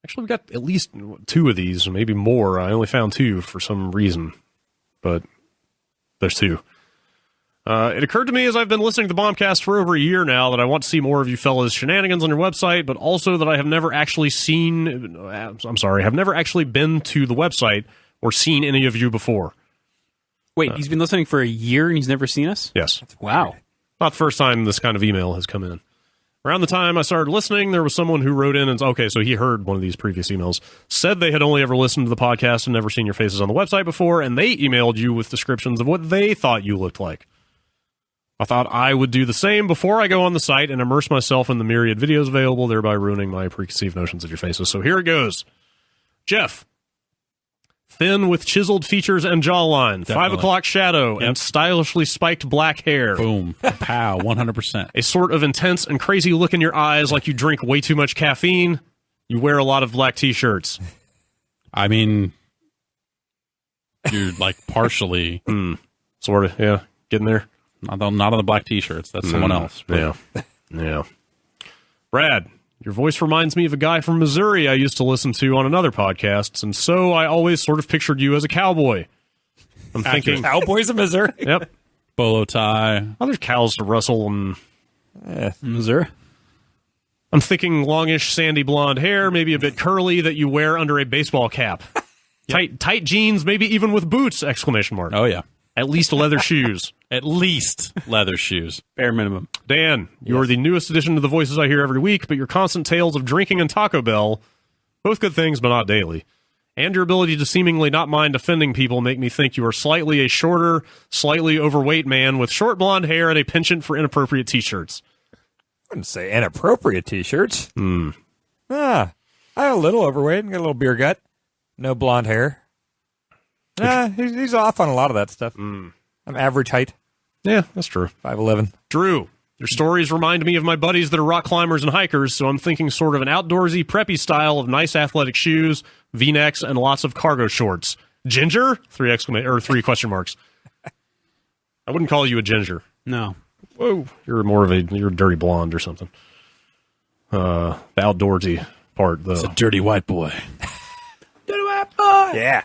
Actually, we got at least 2 of these, maybe more. I only found 2 for some reason, but there's 2. It occurred to me as I've been listening to the Bombcast for over a year now that I want to see more of you fellas' shenanigans on your website, but also that I have never actually have never actually been to the website or seen any of you before. Wait, he's been listening for a year and he's never seen us? Yes. Wow. Not the first time this kind of email has come in. Around the time I started listening, there was someone who wrote in and okay, so he heard one of these previous emails, said they had only ever listened to the podcast and never seen your faces on the website before, and they emailed you with descriptions of what they thought you looked like. I thought I would do the same before I go on the site and immerse myself in the myriad videos available, thereby ruining my preconceived notions of your faces. So here it goes. Jeff. Thin with chiseled features and jawline, Definitely. 5 o'clock shadow, and stylishly spiked black hair. Boom. Pow. 100%. A sort of intense and crazy look in your eyes like you drink way too much caffeine. You wear a lot of black t-shirts. I mean, you're like partially. Sort of, yeah. Getting there. Not on the black t-shirts. That's someone else. But. Yeah. Brad. Your voice reminds me of a guy from Missouri I used to listen to on another podcast, and so I always sort of pictured you as a cowboy. I'm thinking... Cowboys of Missouri? Yep. Bolo tie. Oh, there's cows to rustle and... Missouri? I'm thinking longish, sandy blonde hair, maybe a bit curly, that you wear under a baseball cap. Tight jeans, maybe even with boots, ! Oh, yeah. At least leather shoes. At least leather shoes. Bare minimum. Dan, you are the newest addition to the voices I hear every week, but your constant tales of drinking and Taco Bell, both good things, but not daily, and your ability to seemingly not mind offending people make me think you are slightly a shorter, slightly overweight man with short blonde hair and a penchant for inappropriate t-shirts. I wouldn't say inappropriate t-shirts. I'm a little overweight and got a little beer gut. No blonde hair. He's off on a lot of that stuff. I'm average height. Yeah, that's true. 5'11". Drew, your stories remind me of my buddies that are rock climbers and hikers, so I'm thinking sort of an outdoorsy, preppy style of nice athletic shoes, V-necks, and lots of cargo shorts. Ginger? 3 question marks. I wouldn't call you a ginger. No. Whoa. You're a dirty blonde or something. The outdoorsy part, though. It's a dirty white boy. Dirty white boy! Yeah.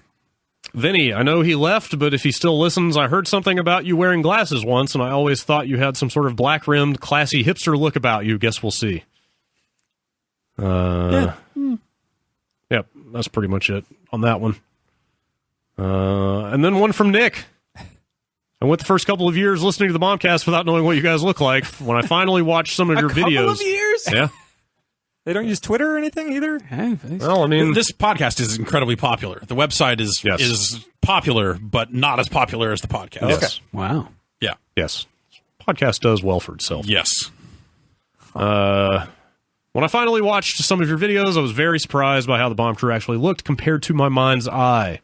Vinny, I know he left, but if he still listens, I heard something about you wearing glasses once, and I always thought you had some sort of black-rimmed, classy hipster look about you. Guess we'll see. Yep, that's pretty much it on that one. And then one from Nick. I went the first couple of years listening to the Bombcast without knowing what you guys look like. When I finally watched some of your videos... A couple of years? Yeah. They don't use Twitter or anything either? Well, I mean... This podcast is incredibly popular. The website is popular, but not as popular as the podcast. Yes. Okay. Wow. Yeah. Yes. Podcast does well for itself. Yes. When I finally watched some of your videos, I was very surprised by how the bomb crew actually looked compared to my mind's eye.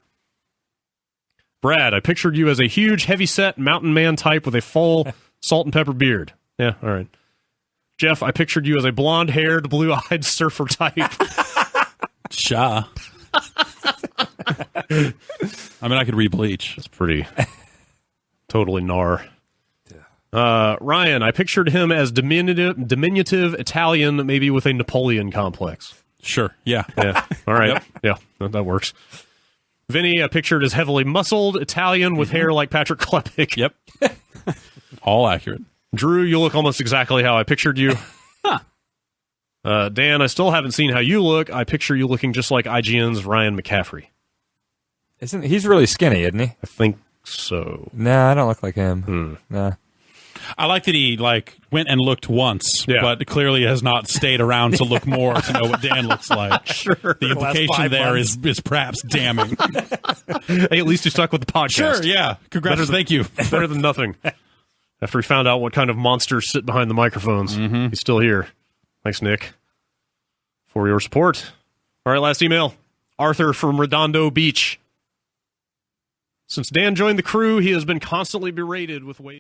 Brad, I pictured you as a huge, heavy-set mountain man type with a full salt and pepper beard. Yeah, all right. Jeff, I pictured you as a blonde-haired, blue-eyed surfer type. I mean, I could re-bleach. That's pretty totally gnar. Ryan, I pictured him as diminutive Italian, maybe with a Napoleon complex. Sure, yeah. Yeah, all right. Yep. Yeah, that works. Vinny, I pictured as heavily muscled Italian with hair like Patrick Klepek. Yep. All accurate. Drew, you look almost exactly how I pictured you. Dan, I still haven't seen how you look. I picture you looking just like IGN's Ryan McCaffrey. He's really skinny, isn't he? I think so. Nah, I don't look like him. Nah. I like that he went and looked once, but clearly has not stayed around to look more to know what Dan looks like. Sure. The implication there is perhaps damning. Hey, at least you stuck with the podcast. Sure, yeah. Congratulations. Thank you. Better than nothing. After we found out what kind of monsters sit behind the microphones, he's still here. Thanks, Nick, for your support. All right, last email. Arthur from Redondo Beach. Since Dan joined the crew, he has been constantly berated with weight.